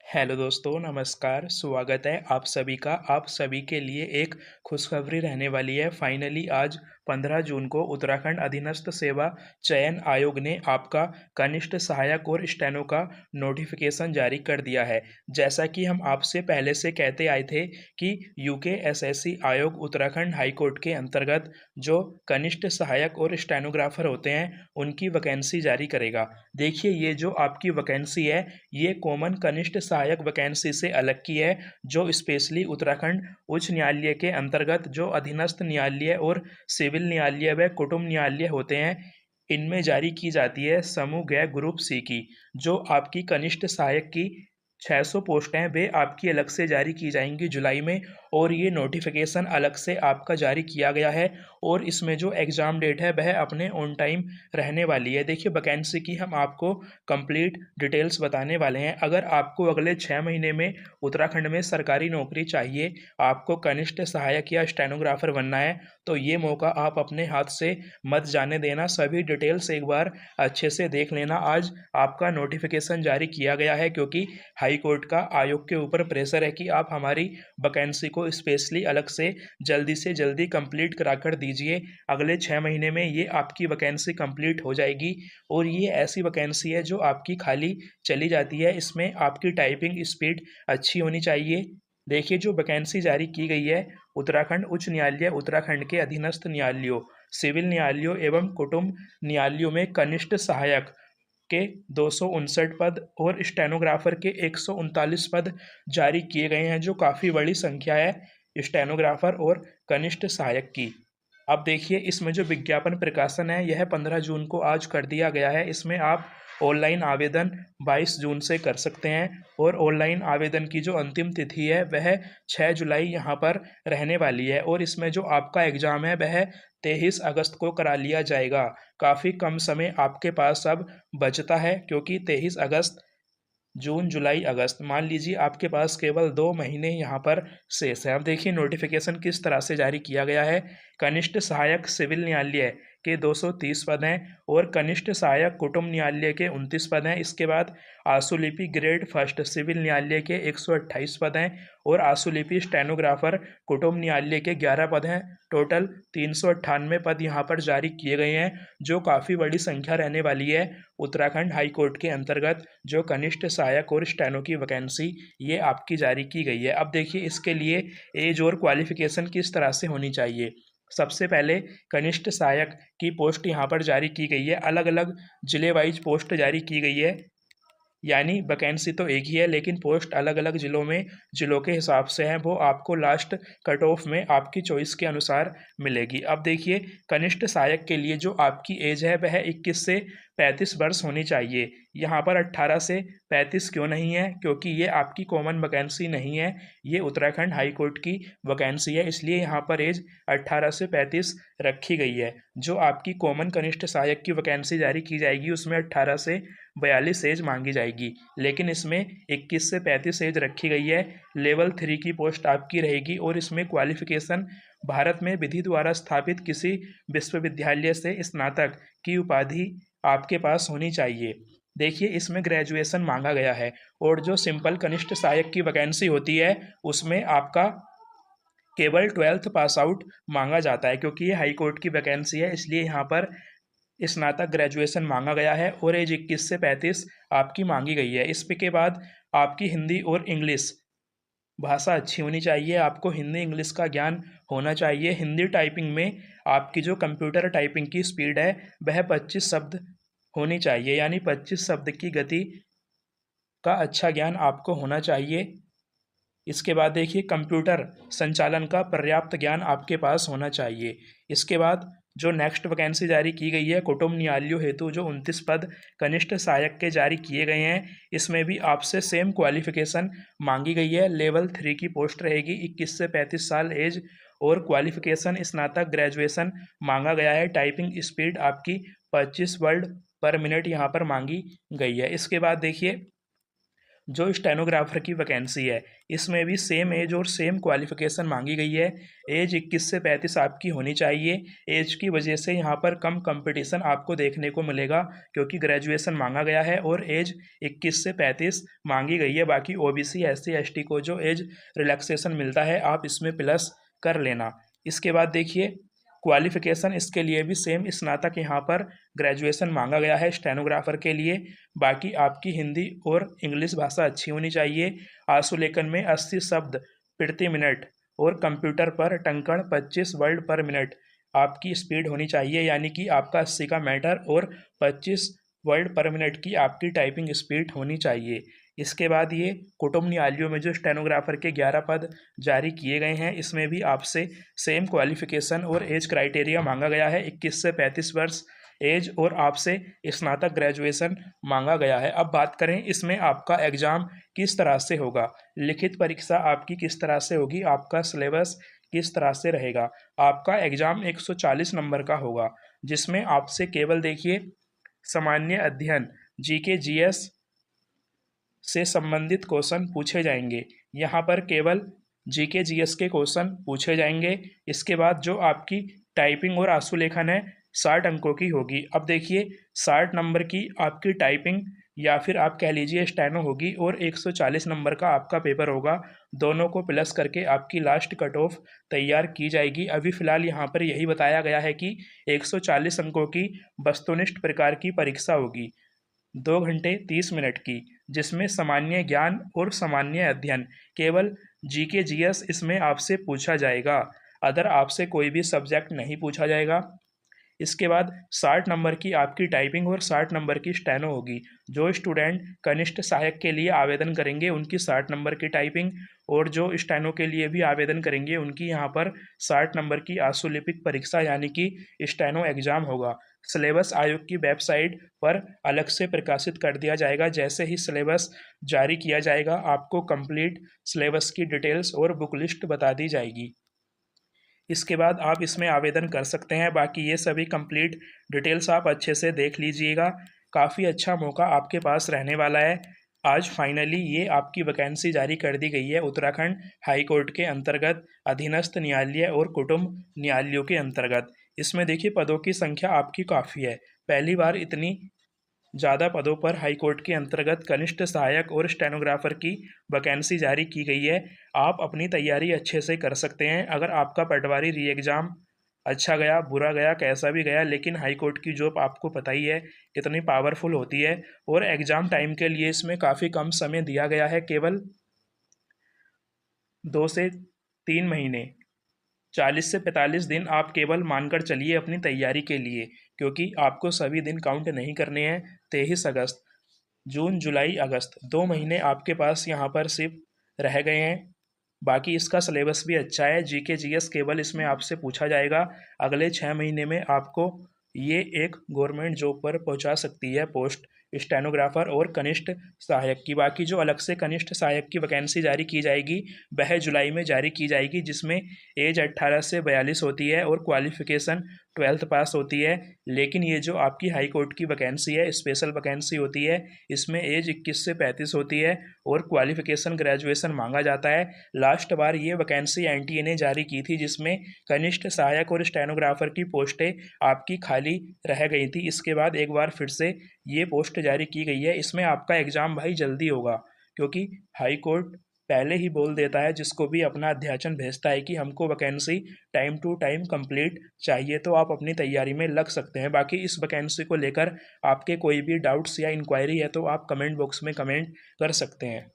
Hello दोस्तों, नमस्कार। स्वागत है आप सभी का। आप सभी के लिए एक खुशखबरी रहने वाली है। फाइनली आज 15 जून को उत्तराखंड अधीनस्थ सेवा चयन आयोग ने आपका कनिष्ठ सहायक और स्टेनो का नोटिफिकेशन जारी कर दिया है। जैसा कि हम आपसे पहले से कहते आए थे कि यूके एसएससी आयोग उत्तराखंड हाई कोर्ट के अंतर्गत जो कनिष्ठ सहायक और स्टेनोग्राफर होते हैं, उनकी वैकेंसी जारी करेगा। देखिए, ये जो आपकी वैकेंसी है, ये कॉमन कनिष्ठ सहायक वैकेंसी से अलग की है, जो स्पेशली उत्तराखंड उच्च न्यायालय के अंतर्गत जो अधीनस्थ न्यायालय और सिविल न्यायालय व कुटुंब न्यायालय होते हैं, इनमें जारी की जाती है समूह ग ग्रुप सी की। जो आपकी कनिष्ठ सहायक की 600 पोस्टें हैं, वे आपकी अलग से जारी की जाएंगी जुलाई में, और ये नोटिफिकेशन अलग से आपका जारी किया गया है। और इसमें जो एग्ज़ाम डेट है, वह अपने ऑन टाइम रहने वाली है। देखिए, वैकेंसी की हम आपको कंप्लीट डिटेल्स बताने वाले हैं। अगर आपको अगले 6 महीने में उत्तराखंड में सरकारी नौकरी चाहिए, आपको कनिष्ठ सहायक या स्टेनोग्राफर बनना है, तो ये मौका आप अपने हाथ से मत जाने देना। सभी डिटेल्स एक बार अच्छे से देख लेना। आज आपका नोटिफिकेशन जारी किया गया है क्योंकि हाई कोर्ट का आयोग के ऊपर प्रेशर है कि आप हमारी वैकेंसी को स्पेशली अलग से जल्दी कंप्लीट करा कर दीजिए। अगले 6 महीने में ये आपकी वैकेंसी कंप्लीट हो जाएगी, और ये ऐसी वैकेंसी है जो आपकी खाली चली जाती है। इसमें आपकी टाइपिंग स्पीड अच्छी होनी चाहिए। देखिए, जो वैकेंसी जारी की गई है, उत्तराखंड उच्च न्यायालय उत्तराखंड के अधीनस्थ न्यायालयों, सिविल न्यायालयों एवं कुटुंब न्यायालयों में कनिष्ठ सहायक के 259 पद और स्टेनोग्राफर के 139 पद जारी किए गए हैं, जो काफ़ी बड़ी संख्या है स्टेनोग्राफर और कनिष्ठ सहायक की। अब देखिए, इसमें जो विज्ञापन प्रकाशन है, यह 15 जून को आज कर दिया गया है। इसमें आप ऑनलाइन आवेदन 22 जून से कर सकते हैं, और ऑनलाइन आवेदन की जो अंतिम तिथि है, वह 6 जुलाई यहाँ पर रहने वाली है। और इसमें जो आपका एग्ज़ाम है, वह 23 अगस्त को करा लिया जाएगा। काफ़ी कम समय आपके पास अब बचता है, क्योंकि 23 अगस्त, जून, जुलाई, अगस्त, मान लीजिए आपके पास केवल 2 महीने यहाँ पर शेष है। अब देखिए, नोटिफिकेशन किस तरह से जारी किया गया है। कनिष्ठ सहायक सिविल न्यायालय के 230 पद हैं, और कनिष्ठ सहायक कुटुंब न्यायालय के 29 पद हैं। इसके बाद आशुलिपि ग्रेड फर्स्ट सिविल न्यायालय के 128 पद हैं, और आशुलिपि स्टेनोग्राफर कुटुंब न्यायालय के 11 पद हैं। टोटल 398 पद यहाँ पर जारी किए गए हैं, जो काफ़ी बड़ी संख्या रहने वाली है। उत्तराखंड हाई कोर्ट के अंतर्गत जो कनिष्ठ सहायक और स्टेनो की वैकेंसी, ये आपकी जारी की गई है। अब देखिए, इसके लिए एज और क्वालिफिकेशन किस तरह से होनी चाहिए। सबसे पहले कनिष्ठ सहायक की पोस्ट यहाँ पर जारी की गई है। अलग अलग जिले वाइज पोस्ट जारी की गई है, यानी वैकेंसी तो एक ही है, लेकिन पोस्ट अलग अलग जिलों में जिलों के हिसाब से हैं। वो आपको लास्ट कट ऑफ में आपकी चॉइस के अनुसार मिलेगी। अब देखिए, कनिष्ठ सहायक के लिए जो आपकी एज है, वह 21 से 35 वर्ष होनी चाहिए। यहाँ पर 18 से 35 क्यों नहीं है? क्योंकि ये आपकी कॉमन वैकेंसी नहीं है, ये उत्तराखंड हाई कोर्ट की वैकेंसी है, इसलिए यहाँ पर एज 18 से 35 रखी गई है। जो आपकी कॉमन कनिष्ठ सहायक की वैकेंसी जारी की जाएगी, उसमें 18 से 42 एज मांगी जाएगी, लेकिन इसमें 21 से 35 एज रखी गई है। लेवल 3 की पोस्ट आपकी रहेगी, और इसमें क्वालिफिकेशन भारत में विधि द्वारा स्थापित किसी विश्वविद्यालय से स्नातक की उपाधि आपके पास होनी चाहिए। देखिए, इसमें ग्रेजुएशन मांगा गया है, और जो सिंपल कनिष्ठ सहायक की वैकेंसी होती है, उसमें आपका केवल 12th पास आउट मांगा जाता है। क्योंकि ये हाई कोर्ट की वैकेंसी है, इसलिए यहाँ पर स्नातक ग्रेजुएशन मांगा गया है, और एज 21 से 35 आपकी मांगी गई है। इसके बाद आपकी हिंदी और इंग्लिश भाषा अच्छी होनी चाहिए। आपको हिंदी इंग्लिश का ज्ञान होना चाहिए। हिंदी टाइपिंग में आपकी जो कंप्यूटर टाइपिंग की स्पीड है, वह 25 शब्द होनी चाहिए, यानी 25 शब्द की गति का अच्छा ज्ञान आपको होना चाहिए। इसके बाद देखिए, कंप्यूटर संचालन का पर्याप्त ज्ञान आपके पास होना चाहिए। इसके बाद जो नेक्स्ट वैकेंसी जारी की गई है, कुटुंब न्यायालयों हेतु जो 29 पद कनिष्ठ सहायक के जारी किए गए हैं, इसमें भी आपसे सेम क्वालिफिकेशन मांगी गई है। लेवल 3 की पोस्ट रहेगी, 21 से 35 साल एज, और क्वालिफिकेशन स्नातक ग्रेजुएशन मांगा गया है। टाइपिंग स्पीड आपकी 25 वर्ड पर मिनट यहाँ पर मांगी गई है। इसके बाद देखिए, जो स्टेनोग्राफर की वैकेंसी है, इसमें भी सेम एज और सेम क्वालिफिकेशन मांगी गई है। एज 21 से 35 आपकी होनी चाहिए। एज की वजह से यहाँ पर कम कंपटीशन आपको देखने को मिलेगा, क्योंकि ग्रेजुएशन मांगा गया है और एज 21 से 35 मांगी गई है। बाकी ओबीसी SC ST को जो एज रिलैक्सेशन मिलता है, आप इसमें प्लस कर लेना। इसके बाद देखिए, क्वालिफिकेशन इसके लिए भी सेम स्नातक यहाँ पर ग्रेजुएशन मांगा गया है स्टेनोग्राफर के लिए। बाकी आपकी हिंदी और इंग्लिश भाषा अच्छी होनी चाहिए। आशुलेखन में 80 शब्द प्रति मिनट और कंप्यूटर पर टंकण 25 वर्ड पर मिनट आपकी स्पीड होनी चाहिए, यानी कि आपका 80 का मैटर और 25 वर्ड पर मिनट की आपकी टाइपिंग स्पीड होनी चाहिए। इसके बाद ये कुटुंब न्यायालयों में जो स्टेनोग्राफर के 11 पद जारी किए गए हैं, इसमें भी आपसे सेम क्वालिफिकेशन और एज क्राइटेरिया मांगा गया है, 21 से 35 वर्ष एज, और आपसे स्नातक ग्रेजुएशन मांगा गया है। अब बात करें इसमें आपका एग्ज़ाम किस तरह से होगा, लिखित परीक्षा आपकी किस तरह से होगी, आपका सिलेबस किस तरह से रहेगा। आपका एग्ज़ाम 140 नंबर का होगा, जिसमें आपसे केवल देखिए सामान्य अध्ययन GK GS से संबंधित क्वेश्चन पूछे जाएंगे। यहाँ पर केवल GK GS के क्वेश्चन पूछे जाएंगे। इसके बाद जो आपकी टाइपिंग और आशुलेखन है 60 अंकों की होगी। अब देखिए 60 नंबर की आपकी टाइपिंग या फिर आप कह लीजिए स्टेनो होगी और 140 नंबर का आपका पेपर होगा। दोनों को प्लस करके आपकी लास्ट कट ऑफ तैयार की जाएगी। अभी फ़िलहाल यहाँ पर यही बताया गया है कि 140 अंकों की वस्तुनिष्ठ प्रकार की परीक्षा होगी, 2 घंटे 30 मिनट की, जिसमें सामान्य ज्ञान और सामान्य अध्ययन केवल GK GS इसमें आपसे पूछा जाएगा। अदर आपसे कोई भी सब्जेक्ट नहीं पूछा जाएगा। इसके बाद 60 नंबर की आपकी टाइपिंग और 60 नंबर की स्टेनो होगी। जो स्टूडेंट कनिष्ठ सहायक के लिए आवेदन करेंगे उनकी 60 नंबर की टाइपिंग, और जो स्टेनो के लिए भी आवेदन करेंगे उनकी यहाँ पर 60 नंबर की आशुलिपिक परीक्षा यानी कि स्टेनो एग्ज़ाम होगा। सिलेबस आयोग की वेबसाइट पर अलग से प्रकाशित कर दिया जाएगा। जैसे ही सिलेबस जारी किया जाएगा, आपको कंप्लीट सिलेबस की डिटेल्स और बुक लिस्ट बता दी जाएगी। इसके बाद आप इसमें आवेदन कर सकते हैं। बाकी ये सभी कंप्लीट डिटेल्स आप अच्छे से देख लीजिएगा। काफ़ी अच्छा मौका आपके पास रहने वाला है। आज फाइनली ये आपकी वैकेंसी जारी कर दी गई है उत्तराखंड हाई कोर्ट के अंतर्गत अधीनस्थ न्यायालय और कुटुंब न्यायालयों के अंतर्गत। इसमें देखिए पदों की संख्या आपकी काफ़ी है। पहली बार इतनी ज़्यादा पदों पर हाईकोर्ट के अंतर्गत कनिष्ठ सहायक और स्टेनोग्राफर की वैकेंसी जारी की गई है। आप अपनी तैयारी अच्छे से कर सकते हैं। अगर आपका पटवारी री एग्ज़ाम अच्छा गया, बुरा गया, कैसा भी गया, लेकिन हाईकोर्ट की जॉब आपको पता ही है कितनी पावरफुल होती है। और एग्ज़ाम टाइम के लिए इसमें काफ़ी कम समय दिया गया है, केवल 2 से 3 महीने, 40 से 45 दिन आप केवल मानकर चलिए अपनी तैयारी के लिए, क्योंकि आपको सभी दिन काउंट नहीं करने हैं। 23 अगस्त, जून, जुलाई, अगस्त 2 महीने आपके पास यहाँ पर सिर्फ रह गए हैं। बाकी इसका सिलेबस भी अच्छा है। GK GS केवल इसमें आपसे पूछा जाएगा। अगले 6 महीने में आपको ये एक गवर्नमेंट जॉब पर पहुंचा सकती है पोस्ट स्टेनोग्राफर और कनिष्ठ सहायक की। बाकी जो अलग से कनिष्ठ सहायक की वैकेंसी जारी की जाएगी वह जुलाई में जारी की जाएगी, जिसमें एज 18 से 42 होती है और क्वालिफिकेशन 12th पास होती है। लेकिन ये जो आपकी हाई कोर्ट की वैकेंसी है, स्पेशल वैकेंसी होती है, इसमें एज 21 से 35 होती है और क्वालिफिकेशन ग्रेजुएशन मांगा जाता है। लास्ट बार ये वैकेंसी NTA ने जारी की थी, जिसमें कनिष्ठ सहायक और स्टेनोग्राफर की पोस्टें आपकी खाली रह गई थी। इसके बाद एक बार फिर से ये पोस्ट जारी की गई है। इसमें आपका एग्ज़ाम भाई जल्दी होगा, क्योंकि हाई कोर्ट पहले ही बोल देता है जिसको भी अपना अध्याचन भेजता है कि हमको vacancy time to time complete चाहिए, तो आप अपनी तैयारी में लग सकते हैं। बाकी इस वैकेंसी को लेकर आपके कोई भी डाउट्स या इंक्वायरी है तो आप कमेंट बॉक्स में कमेंट कर सकते हैं।